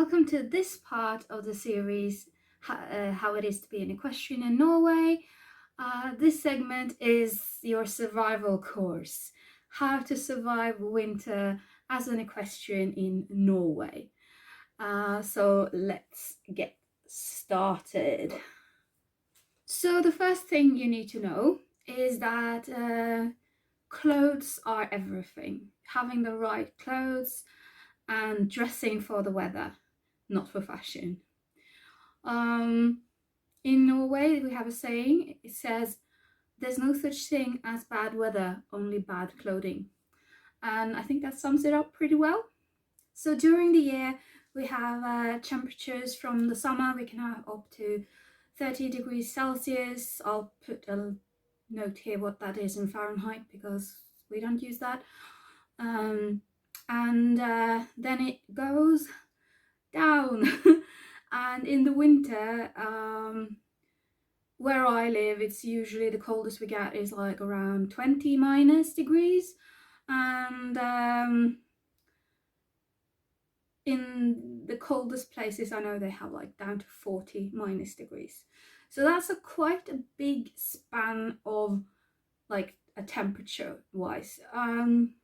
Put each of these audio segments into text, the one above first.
welcome to this part of the series, How It Is to Be an Equestrian in Norway. This segment is your survival course, how to survive winter as an equestrian in Norway. So let's get started. So the first thing you need to know is that clothes are everything. Having the right clothes and dressing for the weather, not for fashion. In Norway, we have a saying. It says, "There's no such thing as bad weather, only bad clothing." And I think that sums it up pretty well. So during the year, we have temperatures from the summer. We can have up to 30 degrees Celsius. I'll put a note here what that is in Fahrenheit because we don't use that. And then it goes down. And in the winter, where I live, it's usually the coldest we get is like around 20 minus degrees. And in the coldest places, I know they have like down to 40 minus degrees. So that's quite a big span of like a temperature wise. And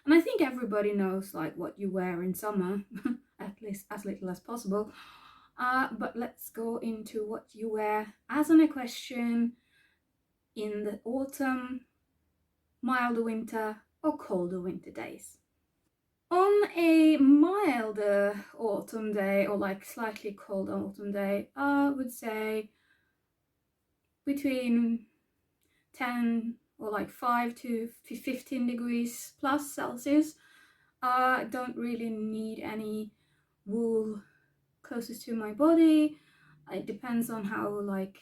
I think everybody knows like what you wear in summer, at least as little as possible. But let's go into what you wear as an equestrian in the autumn, milder winter, or colder winter days. On a milder autumn day, or like slightly cold autumn day, I would say between 10 or like 5 to 15 degrees plus Celsius. I don't really need any wool closest to my body. It depends on how like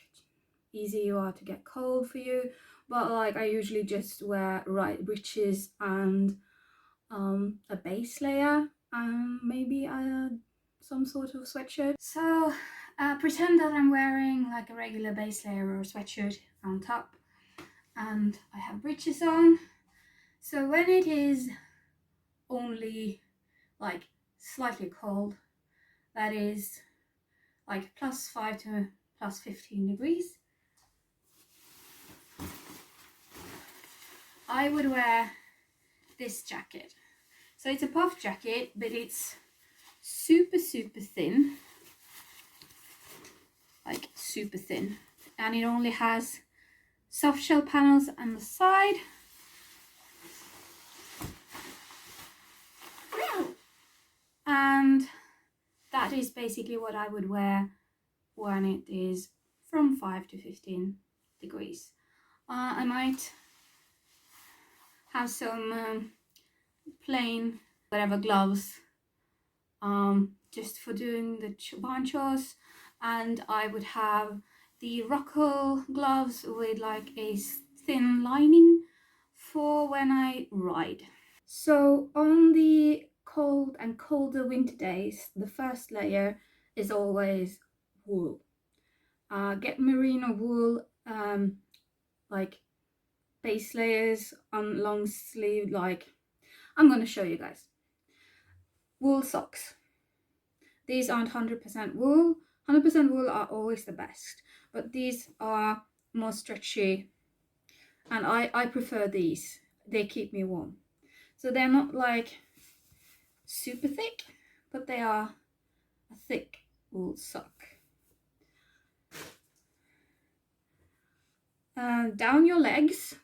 easy you are to get cold for you, but like I usually just wear right breeches and a base layer and maybe some sort of sweatshirt. So pretend that I'm wearing like a regular base layer or a sweatshirt on top, and I have breeches on. So when it is only like slightly cold, that is like plus 5 to plus 15 degrees, I would wear this jacket. So it's a puff jacket, but it's super thin, like super thin, and it only has soft shell panels on the side. And that is basically what I would wear when it is from 5 to 15 degrees. I might have some plain whatever gloves just for doing the barn chores, and I would have the Rockall gloves with like a thin lining for when I ride. So on the cold and colder winter days, the first layer is always wool. Get merino wool, like base layers on long sleeve, like I'm going to show you guys. Wool socks. These aren't 100% wool. 100% wool are always the best, but these are more stretchy, and I prefer these. They keep me warm. So they're not like super thick, but they are a thick wool sock. Down your legs,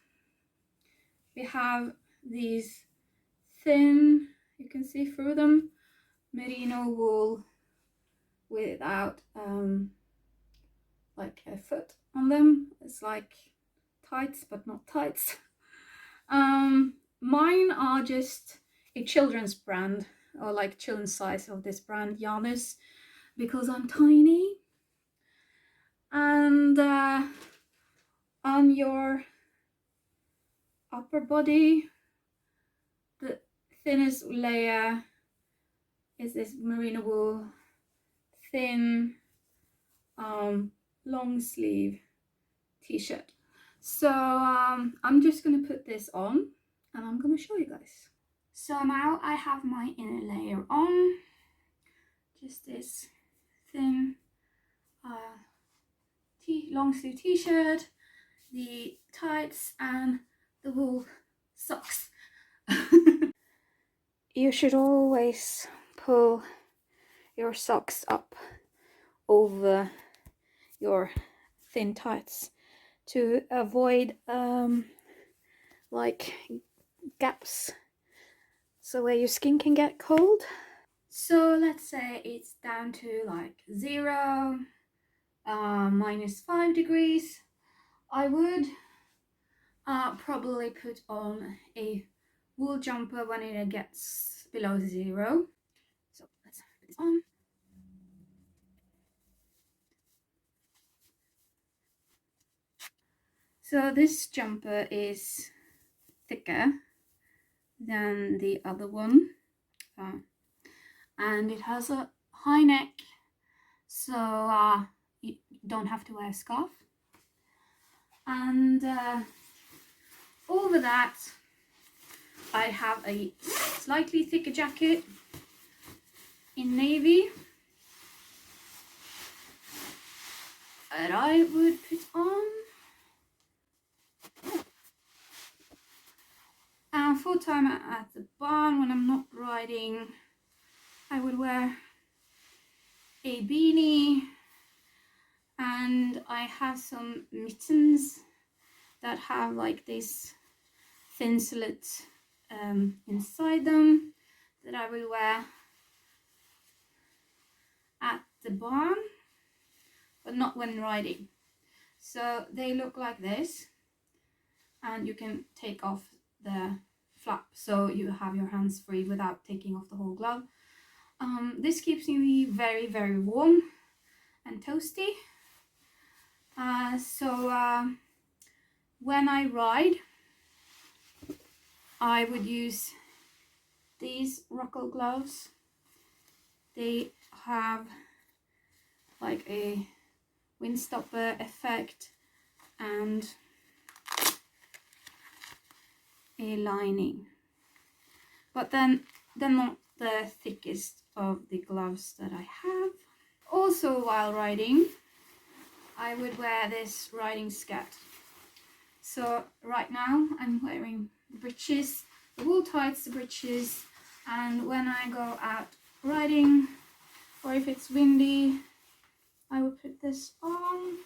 we have these thin, you can see through them, merino wool without like a foot on them. It's like tights, but not tights. Mine are just a children's brand, or like children's size of this brand, Janus, because I'm tiny. And on your upper body, the thinnest layer is this merino wool, thin long sleeve t-shirt. So I'm just gonna put this on and I'm gonna show you guys. So now I have my inner layer on. just this thin long sleeve t-shirt, the tights and the wool socks. You should always pull your socks up over your thin tights to avoid like gaps, so where your skin can get cold. So let's say it's down to like 0, -5 degrees. I would probably put on a wool jumper when it gets below 0. So let's put this on. So this jumper is thicker than the other one, and it has a high neck, so you don't have to wear a scarf. And over that I have a slightly thicker jacket in navy that I would put on. And full time at the barn, when I'm not riding, I would wear a beanie, and I have some mittens that have like this thin slit inside them that I will wear at the barn, but not when riding. So they look like this, and you can take off the flap so you have your hands free without taking off the whole glove. This keeps me very, very warm and toasty. So when I ride, I would use these Rockle gloves. They have like a windstopper effect and a lining, but then they're not the thickest of the gloves that I have. Also, while riding, I would wear this riding skirt. So right now I'm wearing breeches, the wool tights, the breeches, and when I go out riding, or if it's windy, I will put this on.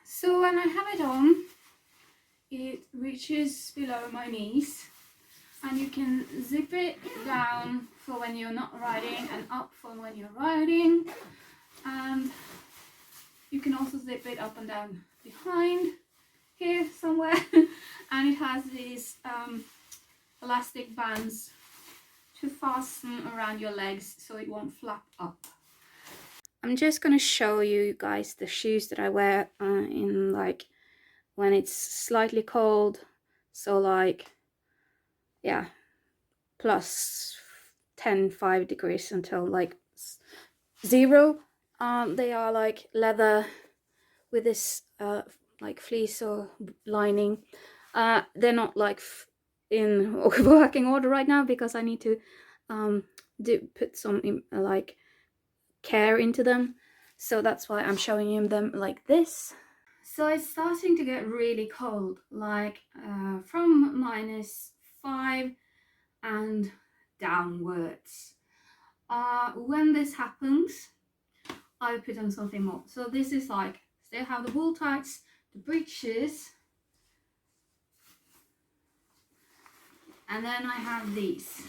So when I have it on, it reaches below my knees, and you can zip it down for when you're not riding and up for when you're riding, and you can also zip it up and down behind here somewhere. And it has these elastic bands to fasten around your legs so it won't flap up. I'm just gonna show you guys the shoes that I wear in like when it's slightly cold, so like yeah, plus 5 degrees until like 0. They are like leather with this like fleece or lining. They're not like in working order right now because I need to put some like care into them, so that's why I'm showing him them like this. So it's starting to get really cold, like from -5 and downwards. When this happens, I put on something more. So this is like, still have the wool tights, the breeches, and then I have these.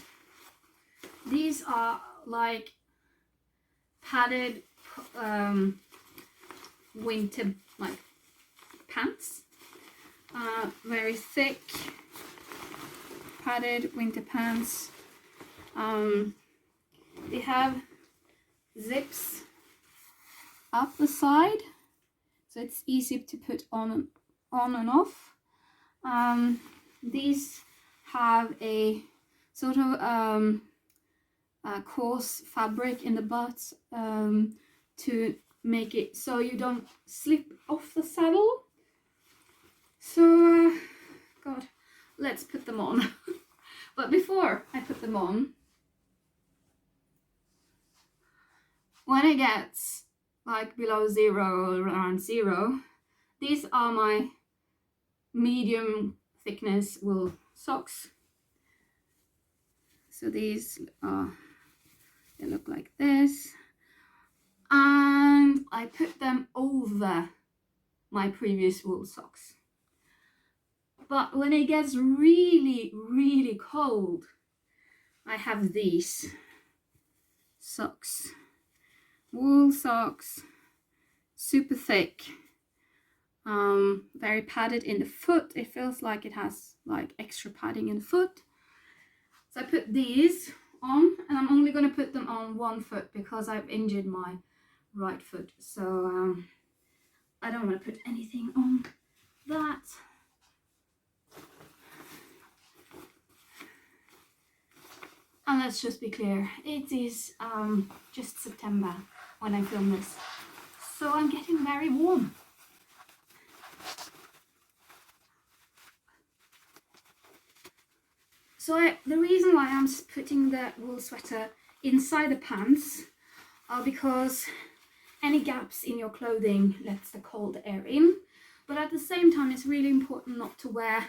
These are like padded winter like pants, very thick padded winter pants. They have zips up the side, so it's easy to put on and off. These have a sort of coarse fabric in the butt to make it so you don't slip off the saddle. So God, let's put them on. But before I put them on, when it gets like below 0 or around 0, these are my medium thickness wool socks. So these are, they look like this, and I put them over my previous wool socks. But when it gets really, really cold, I have these socks, wool socks, super thick, very padded in the foot. It feels like it has like extra padding in the foot. So I put these on, and I'm only going to put them on one foot because I've injured my right foot. So I don't want to put anything on that. And let's just be clear, it is just September when I film this, so I'm getting very warm. So the reason why I'm putting the wool sweater inside the pants are because any gaps in your clothing lets the cold air in, but at the same time it's really important not to wear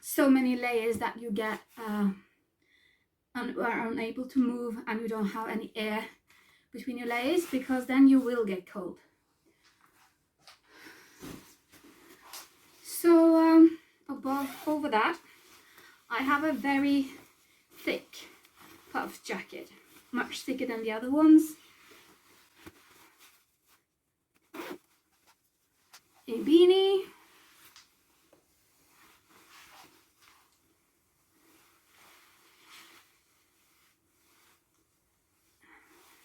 so many layers that you get and are unable to move and you don't have any air between your layers, because then you will get cold. So over that, I have a very thick puff jacket, much thicker than the other ones. A beanie.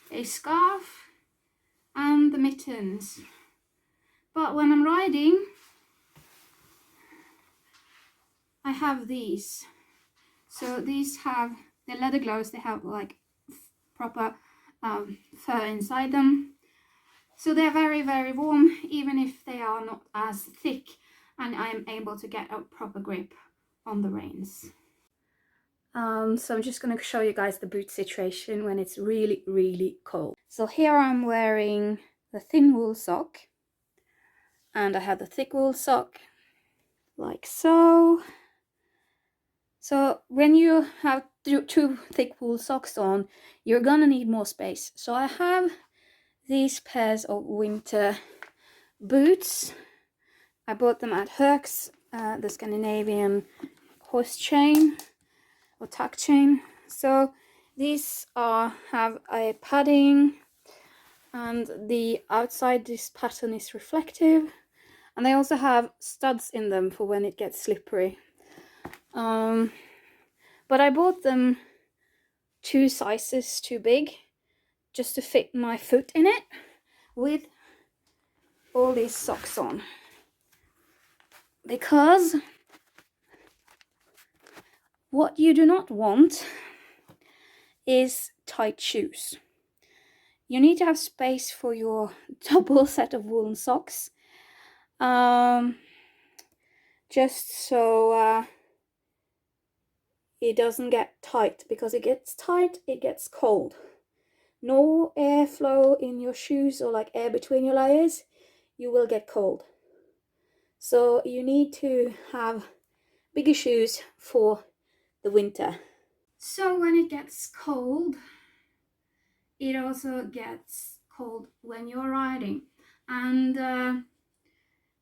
A scarf and the mittens. But when I'm riding, I have these. So these have the leather gloves, they have like proper fur inside them. So they're very, very warm, even if they are not as thick, and I am able to get a proper grip on the reins. So I'm just going to show you guys the boot situation when it's really, really cold. So here I'm wearing the thin wool sock, and I have the thick wool sock, like so. So when you have two thick wool socks on, you're gonna need more space. So I have these pairs of winter boots. I bought them at Herks, the Scandinavian horse chain or tuck chain. So these have a padding, and the outside this pattern is reflective, and they also have studs in them for when it gets slippery. But I bought them 2 sizes too big just to fit my foot in it with all these socks on, because what you do not want is tight shoes. You need to have space for your double set of woolen socks, just so it doesn't get tight, because it gets tight, it gets cold. No airflow in your shoes or like air between your layers, you will get cold. So you need to have bigger shoes for the winter. So when it gets cold, it also gets cold when you're riding. And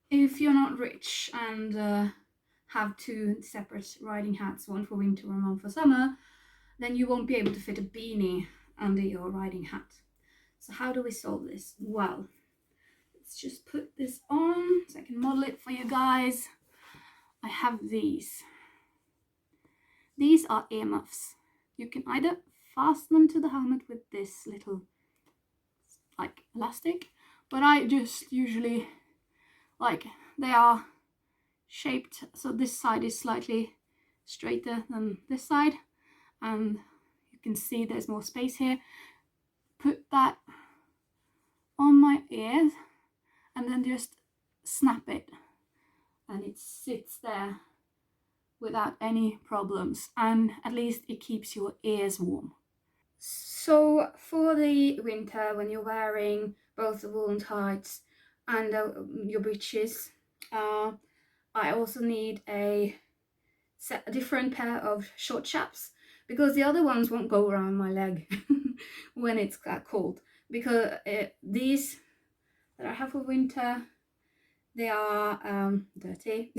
if you're not rich and have 2 separate riding hats, one for winter and one for summer, then you won't be able to fit a beanie under your riding hat. So how do we solve this? Well, let's just put this on so I can model it for you guys. I have these. These are earmuffs. You can either fasten them to the helmet with this little like elastic, but I just usually like, they are shaped so this side is slightly straighter than this side, and you can see there's more space here. Put that on my ears and then just snap it, and it sits there without any problems, and at least it keeps your ears warm. So for the winter, when you're wearing both the woolen tights and your breeches, I also need a different pair of short chaps, because the other ones won't go around my leg when it's cold, because these that I have for winter, they are dirty.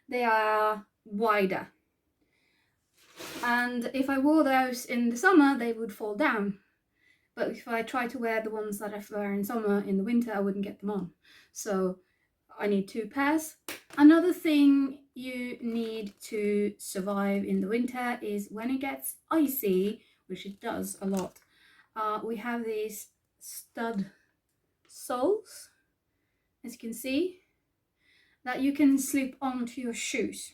They are wider, and if I wore those in the summer they would fall down, but if I try to wear the ones that I wear in summer in the winter, I wouldn't get them on. So I need two pairs. Another thing you need to survive in the winter is when it gets icy, which it does a lot. We have these stud soles, as you can see, that you can slip onto your shoes.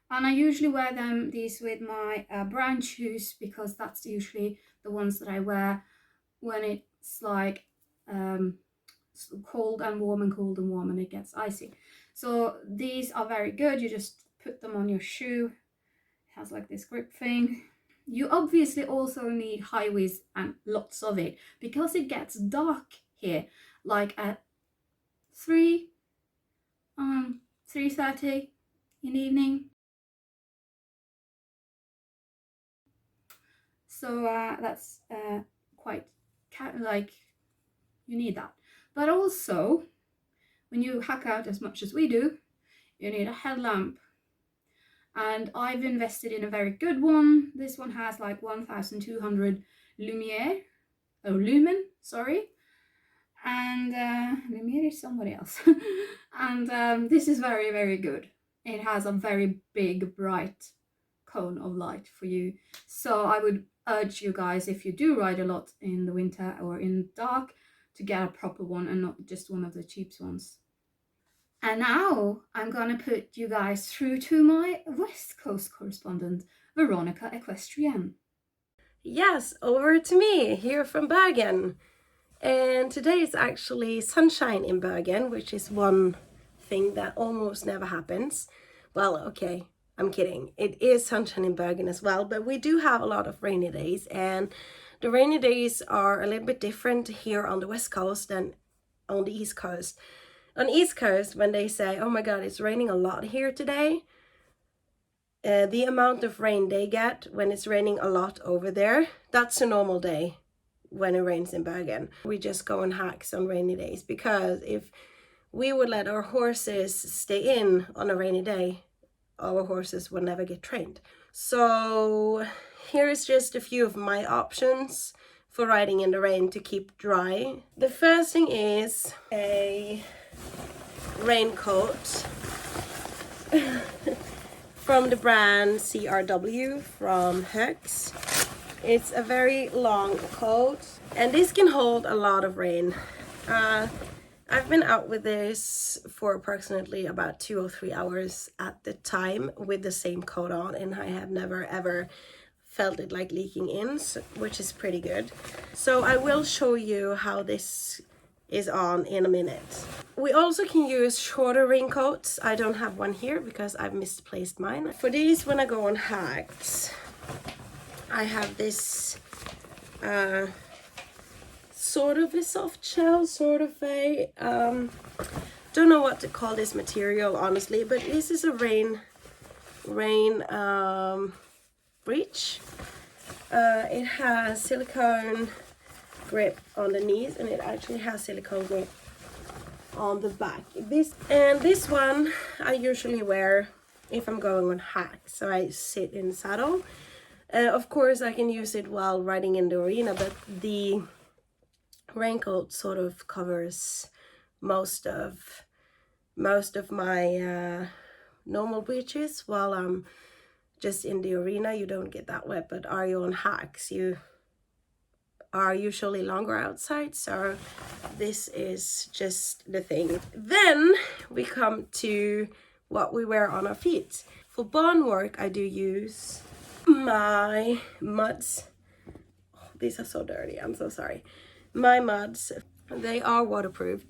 And I usually wear these with my brown shoes, because that's usually the ones that I wear when it's like cold and warm and cold and warm and it gets icy. So these are very good. You just put them on your shoe. It has like this grip thing. You obviously also need high vis and lots of it, because it gets dark here, like at 3:30 in the evening. So that's quite like, you need that. But also, when you hack out as much as we do, you need a headlamp. And I've invested in a very good one. This one has like 1200 lumen, sorry. And lumiere is somebody else. And this is very, very good. It has a very big, bright cone of light for you. So I would urge you guys, if you do ride a lot in the winter or in the dark, to get a proper one and not just one of the cheap ones. And now I'm gonna put you guys through to my West Coast correspondent, Veronica Equestrian. Yes, over to me here from Bergen. And today is actually sunshine in Bergen, which is one thing that almost never happens. Well, okay, I'm kidding. It is sunshine in Bergen as well, but we do have a lot of rainy days, and the rainy days are a little bit different here on the West Coast than on the East Coast. On the East Coast, when they say, oh my God, it's raining a lot here today, the amount of rain they get when it's raining a lot over there, that's a normal day when it rains in Bergen. We just go on hikes on rainy days, because if we would let our horses stay in on a rainy day, our horses will never get trained. So here is just a few of my options for riding in the rain to keep dry. The first thing is a raincoat from the brand CRW from Högs. It's a very long coat, and this can hold a lot of rain. I've been out with this for approximately about 2 or 3 hours at the time with the same coat on, and I have never ever felt it like leaking in, which is pretty good. So I will show you how this is on in a minute. We also can use shorter raincoats. I don't have one here because I've misplaced mine. For these, when I go on hikes, I have this sort of a soft shell, sort of a don't know what to call this material honestly, but this is a rain breech. It has silicone grip on the knees, and it actually has silicone grip on the back. This one I usually wear if I'm going on hikes, so I sit in the saddle. Of course I can use it while riding in the arena, but the raincoat sort of covers most of my normal breeches while I'm just in the arena. You don't get that wet, but are you on hikes, you are usually longer outside, so this is just the thing. Then we come to what we wear on our feet. For barn work, I do use my muds. Oh, these are so dirty, I'm so sorry. My muds They are waterproof,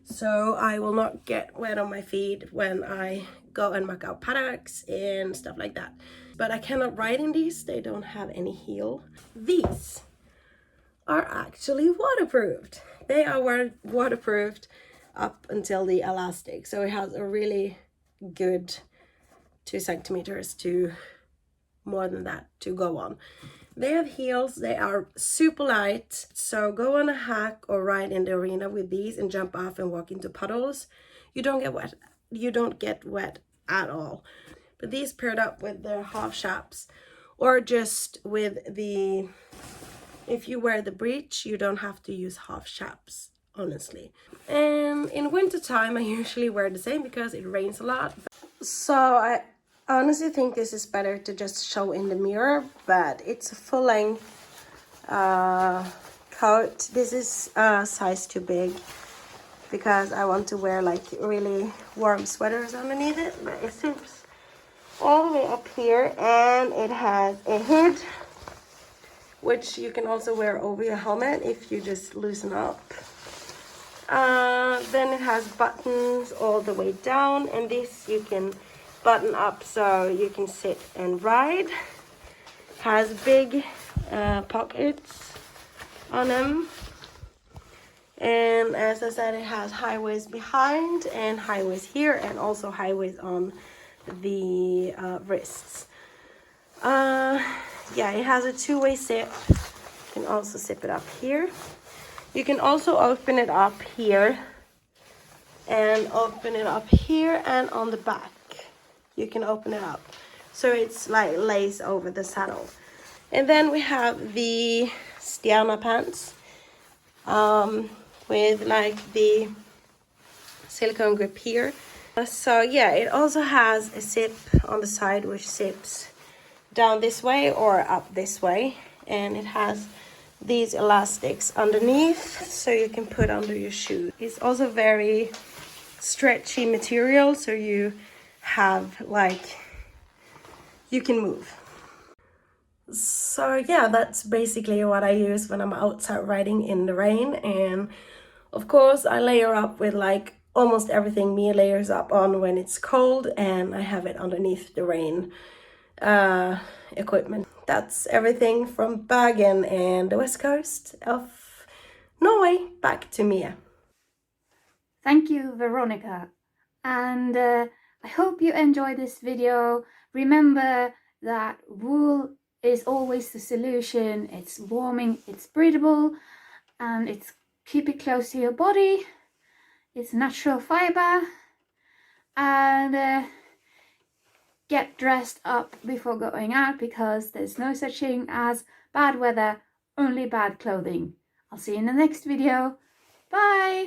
so I will not get wet on my feet when I go and mark out paddocks and stuff like that. But I cannot ride in these, they don't have any heel. These are actually waterproofed. They are waterproofed up until the elastic, so it has a really good 2 centimeters to more than that to go on. They have heels, they are super light, so go on a hike or ride in the arena with these and jump off and walk into puddles. You don't get wet. You don't get wet at all. But these paired up with the half chaps, or just with the, if you wear the breech, you don't have to use half chaps, honestly. And in winter time, I usually wear the same because it rains a lot. So I honestly think this is better to just show in the mirror, but it's a full-length coat. This is size too big because I want to wear like really warm sweaters underneath it, but it zips all the way up here, and it has a hood which you can also wear over your helmet if you just loosen up. Then it has buttons all the way down, and this you can button up so you can sit and ride. Has big pockets on them, and as I said, it has high waist behind and high waist here, and also high waist on the wrists. Yeah, it has a two-way zip. You can also zip it up here. You can also open it up here and open it up here, and on the back you can open it up so it's like lace over the saddle. And then we have the Stjerna pants with like the silicone grip here. So yeah, it also has a zip on the side which zips down this way or up this way, and it has these elastics underneath so you can put under your shoe. It's also very stretchy material, so you have like, you can move. So yeah, that's basically what I use when I'm outside riding in the rain. And of course I layer up with like almost everything Mia layers up on when it's cold, and I have it underneath the rain equipment. That's everything from Bergen and the west coast of Norway. Back to Mia. Thank you, Veronica. And I hope you enjoyed this video. Remember that wool is always the solution. It's warming, it's breathable, and it's keep it close to your body. It's natural fiber. And get dressed up before going out, because there's no such thing as bad weather, only bad clothing. I'll see you in the next video. Bye!